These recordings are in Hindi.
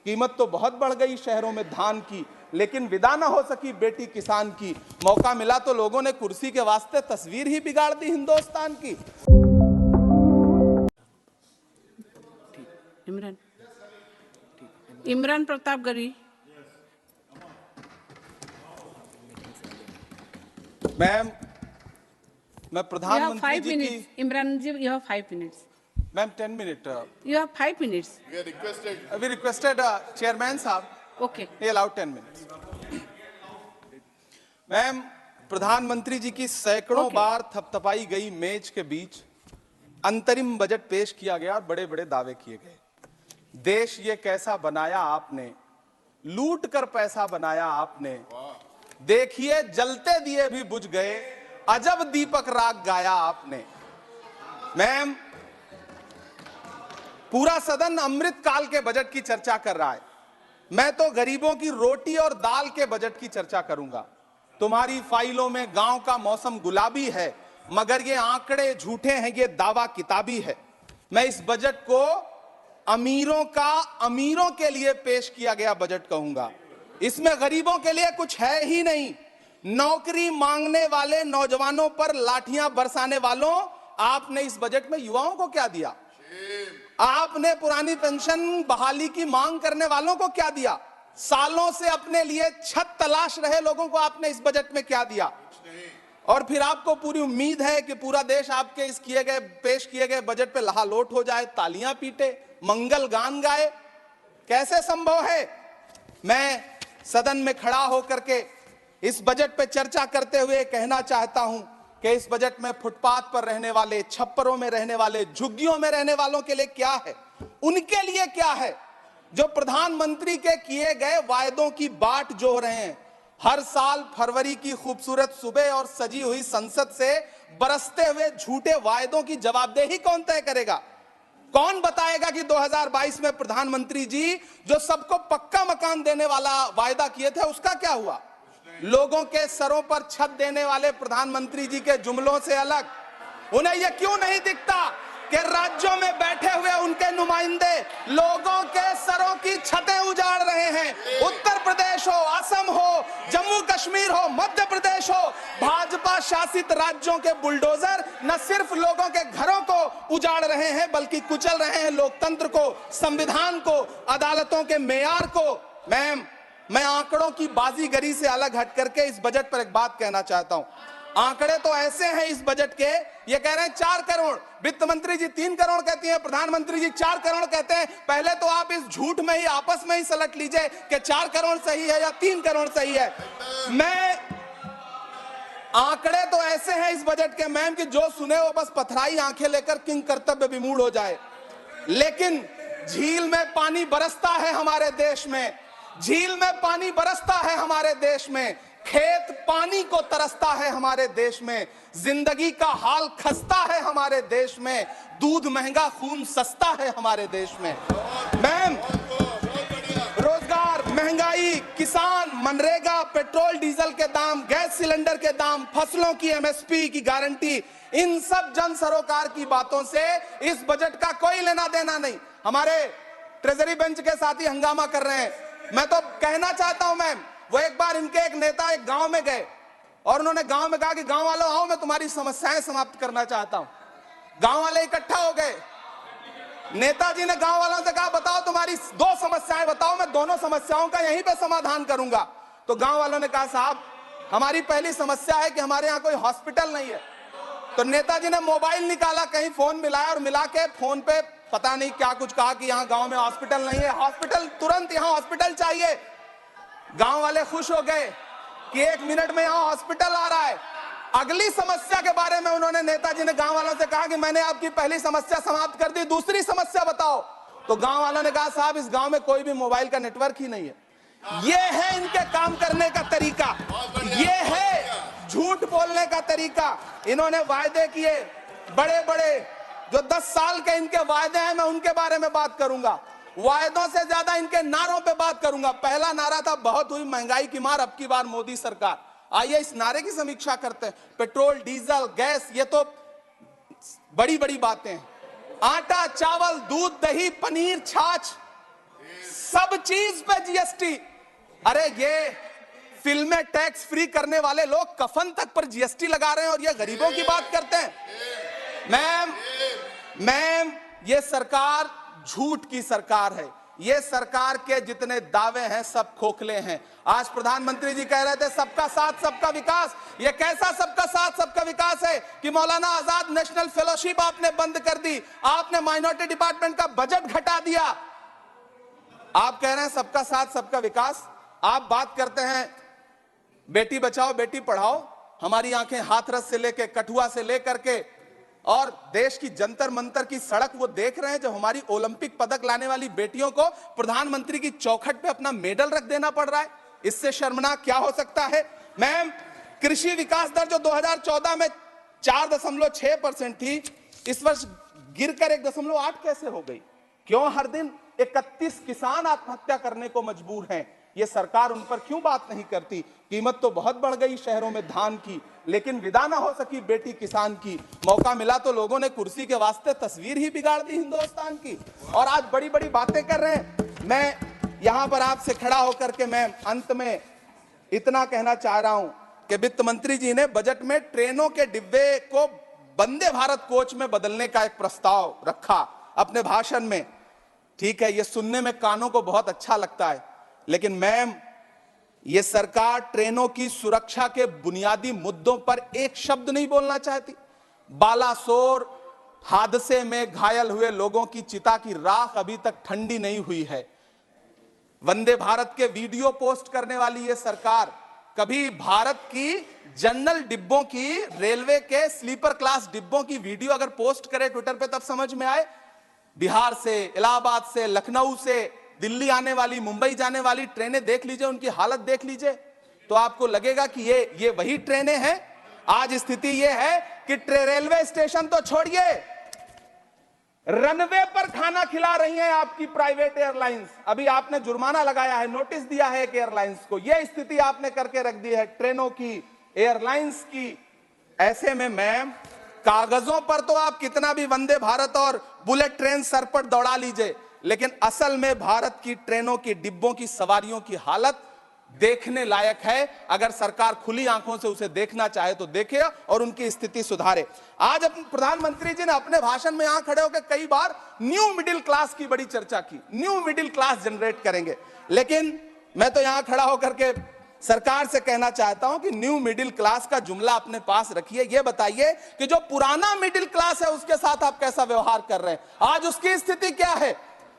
कीमत तो बहुत बढ़ गई शहरों में धान की, लेकिन विदा न हो सकी बेटी किसान की। मौका मिला तो लोगों ने कुर्सी के वास्ते तस्वीर ही बिगाड़ दी हिंदुस्तान की। इमरान प्रतापगढ़ी। मैम, मैं प्रधानमंत्री जी की। इमरान जी, you have 5 minutes. Ma'am 10 minute. You have 5 minutes. We requested chairman साहब, Okay. he allowed 10 minutes. Ma'am, प्रधानमंत्री जी की सैकड़ों बार थपथपाई गई मेज के बीच अंतरिम बजट पेश किया गया और बड़े बड़े दावे किए गए। देश ये कैसा बनाया आपने, लूट कर पैसा बनाया आपने, देखिए जलते दिए भी बुझ गए, अजब दीपक राग गाया आपने। मैम, पूरा सदन अमृत काल के बजट की चर्चा कर रहा है, मैं तो गरीबों की रोटी और दाल के बजट की चर्चा करूंगा। तुम्हारी फाइलों में गांव का मौसम गुलाबी है, मगर ये आंकड़े झूठे हैं, ये दावा किताबी है। मैं इस बजट को अमीरों का अमीरों के लिए पेश किया गया बजट कहूंगा। इसमें गरीबों के लिए कुछ है ही नहीं। नौकरी मांगने वाले नौजवानों पर लाठियां बरसाने वालों, आपने इस बजट में युवाओं को क्या दिया? आपने पुरानी पेंशन बहाली की मांग करने वालों को क्या दिया? सालों से अपने लिए छत तलाश रहे लोगों को आपने इस बजट में क्या दिया? और फिर आपको पूरी उम्मीद है कि पूरा देश आपके इस पेश किए गए बजट पे लहालोट हो जाए, तालियां पीटे, मंगल गान गाए। कैसे संभव है? मैं सदन में खड़ा होकर के इस बजट पे चर्चा करते हुए कहना चाहता हूं कि इस बजट में फुटपाथ पर रहने वाले, छप्परों में रहने वाले, झुग्गियों में रहने वालों के लिए क्या है, उनके लिए क्या है, जो प्रधानमंत्री के किए गए वायदों की बाट जोह रहे हैं। हर साल फरवरी की खूबसूरत सुबह और सजी हुई संसद से बरसते हुए झूठे वायदों की जवाबदेही कौन तय करेगा? कौन बताएगा कि 2022 में प्रधानमंत्री जी जो सबको पक्का मकान देने वाला वायदा किए थे उसका क्या हुआ? लोगों के सरों पर छत देने वाले प्रधानमंत्री जी के जुमलों से अलग उन्हें यह क्यों नहीं दिखता कि राज्यों में बैठे हुए उनके नुमाइंदे लोगों के सरों की छतें उजाड़ रहे हैं? उत्तर प्रदेश हो, असम हो, जम्मू कश्मीर हो, मध्य प्रदेश हो, भाजपा शासित राज्यों के बुलडोजर न सिर्फ लोगों के घरों को उजाड़ रहे हैं, बल्कि कुचल रहे हैं लोकतंत्र को, संविधान को, अदालतों के मेयार को। मैम, मैं आंकड़ों की बाजीगरी से अलग हट करके इस बजट पर एक बात कहना चाहता हूं। आंकड़े तो ऐसे हैं इस बजट के, ये कह रहे हैं 4 करोड़, वित्त मंत्री जी 3 करोड़ कहती है, प्रधानमंत्री जी 4 करोड़ कहते हैं। पहले तो आप इस झूठ में ही आपस में ही सलट लीजिए कि 4 करोड़ सही है या 3 करोड़ सही है। मैं आंकड़े तो ऐसे हैं इस बजट के मैम कि जो सुने वो बस पथराई आंखें लेकर किंग कर्तव्य विमूढ़ हो जाए। लेकिन झील में पानी बरसता है हमारे देश में, झील में पानी बरसता है हमारे देश में, खेत पानी को तरसता है हमारे देश में, जिंदगी का हाल खस्ता है हमारे देश में, दूध महंगा खून सस्ता है हमारे देश में। मैम, रोजगार, महंगाई, किसान, मनरेगा, पेट्रोल डीजल के दाम, गैस सिलेंडर के दाम, फसलों की एमएसपी की गारंटी, इन सब जन सरोकार की बातों से इस बजट का कोई लेना देना नहीं। हमारे ट्रेजरी बेंच के साथी हंगामा कर रहे हैं। मैं तो कहना चाहता हूं मैम, वो एक बार इनके एक नेता एक गांव में गए और उन्होंने गांव में कहा कि गांव वालों आओ, मैं तुम्हारी समस्याएं समाप्त करना चाहता हूं। गांव वाले इकट्ठा हो गए। नेताजी ने गांव वालों से कहा बताओ तुम्हारी 2 समस्याएं बताओ, मैं दोनों समस्याओं का यहीं पे समाधान करूंगा। तो गांव वालों ने कहा साहब हमारी पहली समस्या है कि हमारे यहाँ कोई हॉस्पिटल नहीं है। तो नेताजी ने मोबाइल निकाला, कहीं फोन मिलाया और मिला के फोन पे पता नहीं क्या कुछ कहा कि यहाँ गांव में हॉस्पिटल नहीं है, हॉस्पिटल तुरंत, यहाँ हॉस्पिटल चाहिए। गांव वाले खुश हो गए कि 1 मिनट में यहाँ हॉस्पिटल आ रहा है। अगली समस्या के बारे में उन्होंने, नेताजी ने गांव वालों से कहा कि मैंने आपकी पहली समस्या समाप्त कर दी, दूसरी समस्या बताओ। तो गांव वालों ने कहा साहब इस गांव में कोई भी मोबाइल का नेटवर्क ही नहीं है। ये है इनके काम करने का तरीका, ये है झूठ बोलने का तरीका। इन्होंने वायदे किए बड़े बड़े, जो 10 साल के इनके वायदे हैं मैं उनके बारे में बात करूंगा। वायदों से ज्यादा इनके नारों पे बात करूंगा। पहला नारा था बहुत हुई महंगाई की मार, अब की बार मोदी सरकार। आइए इस नारे की समीक्षा करते हैं। पेट्रोल, डीजल, गैस, ये तो बड़ी बड़ी बातें हैं। आटा, चावल, दूध, दही, पनीर, छाछ, सब चीज पे जीएसटी। अरे ये फिल्में टैक्स फ्री करने वाले लोग कफन तक पर जीएसटी लगा रहे हैं और ये गरीबों की बात करते हैं। मैम ये सरकार झूठ की सरकार है। ये सरकार के जितने दावे हैं सब खोखले हैं। आज प्रधानमंत्री जी कह रहे थे सबका साथ सबका विकास। ये कैसा सबका साथ सबका विकास है कि मौलाना आजाद नेशनल फेलोशिप आपने बंद कर दी, आपने माइनॉरिटी डिपार्टमेंट का बजट घटा दिया। आप कह रहे हैं सबका साथ सबका विकास। आप बात करते हैं बेटी बचाओ बेटी पढ़ाओ। हमारी आंखें हाथरस से लेकर कठुआ से लेकर के और देश की जंतर मंतर की सड़क वो देख रहे हैं जब हमारी ओलंपिक पदक लाने वाली बेटियों को प्रधानमंत्री की चौखट पे अपना मेडल रख देना पड़ रहा है। इससे शर्मनाक क्या हो सकता है। मैम कृषि विकास दर जो 2014 में 4.6% थी, इस वर्ष गिरकर 1.8 कैसे हो गई? क्यों हर दिन 31 किसान आत्महत्या करने को मजबूर हैं? ये सरकार उन पर क्यों बात नहीं करती? कीमत तो बहुत बढ़ गई शहरों में धान की, लेकिन विदा ना हो सकी बेटी किसान की। मौका मिला तो लोगों ने कुर्सी के वास्ते तस्वीर ही बिगाड़ दी हिंदुस्तान की और आज बड़ी बड़ी बातें कर रहे हैं। मैं यहां पर आपसे खड़ा होकर के मैं अंत में इतना कहना चाह रहा हूं कि वित्त मंत्री जी ने बजट में ट्रेनों के डिब्बे को वंदे भारत कोच में बदलने का एक प्रस्ताव रखा अपने भाषण में। ठीक है, ये सुनने में कानों को बहुत अच्छा लगता है, लेकिन मैम ये सरकार ट्रेनों की सुरक्षा के बुनियादी मुद्दों पर एक शब्द नहीं बोलना चाहती। बालासोर हादसे में घायल हुए लोगों की चिता की राख अभी तक ठंडी नहीं हुई है। वंदे भारत के वीडियो पोस्ट करने वाली ये सरकार कभी भारत की जनरल डिब्बों की, रेलवे के स्लीपर क्लास डिब्बों की वीडियो अगर पोस्ट करे ट्विटर पे तब समझ में आए। बिहार से, इलाहाबाद से, लखनऊ से दिल्ली आने वाली, मुंबई जाने वाली ट्रेनें देख लीजिए, उनकी हालत देख लीजिए, तो आपको लगेगा कि ये वही ट्रेनें हैं। आज स्थिति ये है कि रेलवे स्टेशन तो छोड़िए, रनवे पर खाना खिला रही हैं आपकी प्राइवेट एयरलाइंस। अभी आपने जुर्माना लगाया है, नोटिस दिया है एक एयरलाइंस को। यह स्थिति आपने करके रख दी है ट्रेनों की, एयरलाइंस की। ऐसे में मैम कागजों पर तो आप कितना भी वंदे भारत और बुलेट ट्रेन सर पर दौड़ा लीजिए, लेकिन असल में भारत की ट्रेनों की डिब्बों की सवारियों की हालत देखने लायक है। अगर सरकार खुली आंखों से उसे देखना चाहे तो देखे और उनकी स्थिति सुधारे। आज प्रधानमंत्री जी ने अपने भाषण में यहां खड़े होकर कई बार न्यू मिडिल क्लास की बड़ी चर्चा की, न्यू मिडिल क्लास जनरेट करेंगे। लेकिन मैं तो यहां खड़ा होकर के सरकार से कहना चाहता हूं कि न्यू मिडिल क्लास का जुमला अपने पास रखिए। यह बताइए कि जो पुराना मिडिल क्लास है उसके साथ आप कैसा व्यवहार कर रहे हैं। आज उसकी स्थिति क्या है?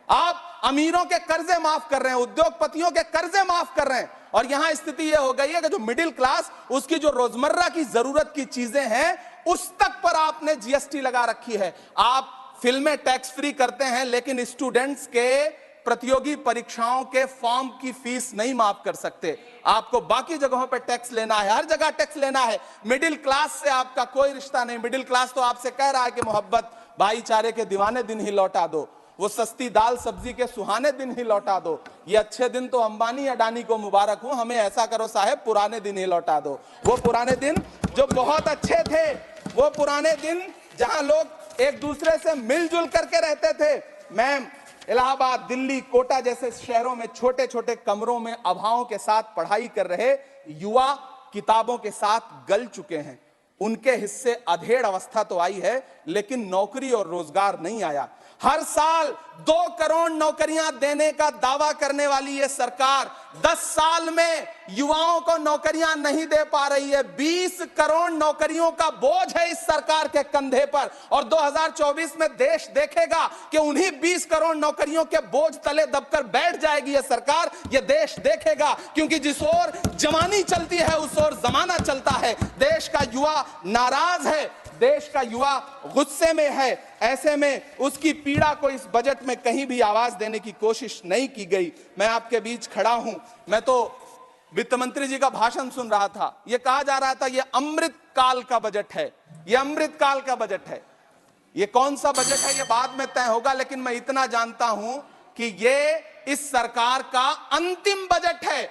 आप अमीरों के कर्जे माफ कर रहे हैं, उद्योगपतियों के कर्जे माफ कर रहे हैं, और यहां स्थिति यह हो गई है कि जो मिडिल क्लास, उसकी जो रोजमर्रा की जरूरत की चीजें हैं उस तक पर आपने जीएसटी लगा रखी है। आप फिल्में टैक्स फ्री करते हैं, लेकिन स्टूडेंट्स के प्रतियोगी परीक्षाओं के फॉर्म की फीस नहीं माफ कर सकते। आपको बाकी जगहों पर टैक्स लेना है, हर जगह टैक्स लेना है। मिडिल क्लास से आपका कोई रिश्ता नहीं। मिडिल क्लास तो आपसे कह रहा है कि मोहब्बत भाईचारे के दीवाने दिन ही लौटा दो, वो सस्ती दाल सब्जी के सुहाने दिन ही लौटा दो। ये अच्छे दिन तो अंबानी अडानी को मुबारक हो, हमें ऐसा करो साहब पुराने दिन ही लौटा दो। वो पुराने दिन जो बहुत अच्छे थे, वो पुराने दिन जहां लोग एक दूसरे से मिलजुल करके रहते थे। मैम इलाहाबाद, दिल्ली, कोटा जैसे शहरों में छोटे छोटे कमरों में अभावों के साथ पढ़ाई कर रहे युवा किताबों के साथ गल चुके हैं। उनके हिस्से अधेड़ अवस्था तो आई है, लेकिन नौकरी और रोजगार नहीं आया। हर साल 2 करोड़ नौकरियां देने का दावा करने वाली ये सरकार 10 साल में युवाओं को नौकरियां नहीं दे पा रही है। 20 करोड़ नौकरियों का बोझ है इस सरकार के कंधे पर, और 2024 में देश देखेगा कि उन्हीं 20 करोड़ नौकरियों के बोझ तले दबकर बैठ जाएगी ये सरकार। ये देश देखेगा, क्योंकि जिस ओर जवानी चलती है उस ओर जमाना चलता है। देश का युवा नाराज है, देश का युवा गुस्से में है। ऐसे में उसकी पीड़ा को इस बजट में कहीं भी आवाज देने की कोशिश नहीं की गई। मैं आपके बीच खड़ा हूं, मैं तो वित्त मंत्री जी का भाषण सुन रहा था। यह कहा जा रहा था ये अमृत काल का बजट है, ये अमृत काल का बजट है। ये कौन सा बजट है ये बाद में तय होगा, लेकिन मैं इतना जानता हूं कि ये इस सरकार का अंतिम बजट है,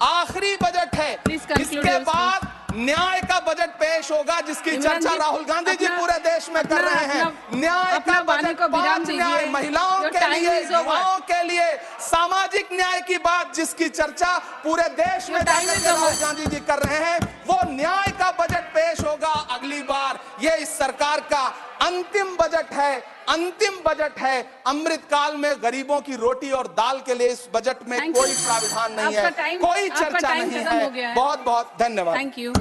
आखिरी बजट है। इसके बाद न्याय का बजट पेश होगा जिसकी इमरान चर्चा जी, राहुल गांधी जी अपना- पूरे देश में कर रहे हैं। न्याय अपना का वाणी बजट, को विराम 5 न्याय, दीजिए। महिलाओं Your के time लिए, is over. युवाओं के लिए, सामाजिक न्याय की बात जिसकी चर्चा पूरे देश में Your time जाकर is के over. राहुल गांधी जी कर रहे हैं, वो न्याय का बजट पेश होगा अगली बार। ये इस सरकार का अंतिम बजट है, अंतिम बजट है। अमृतकाल में गरीबों की रोटी और दाल के लिए इस बजट में Thank कोई you. प्राविधान नहीं है, आपका time- कोई आपका चर्चा time नहीं खत्म हो गया है। है। बहुत बहुत धन्यवाद। Thank you.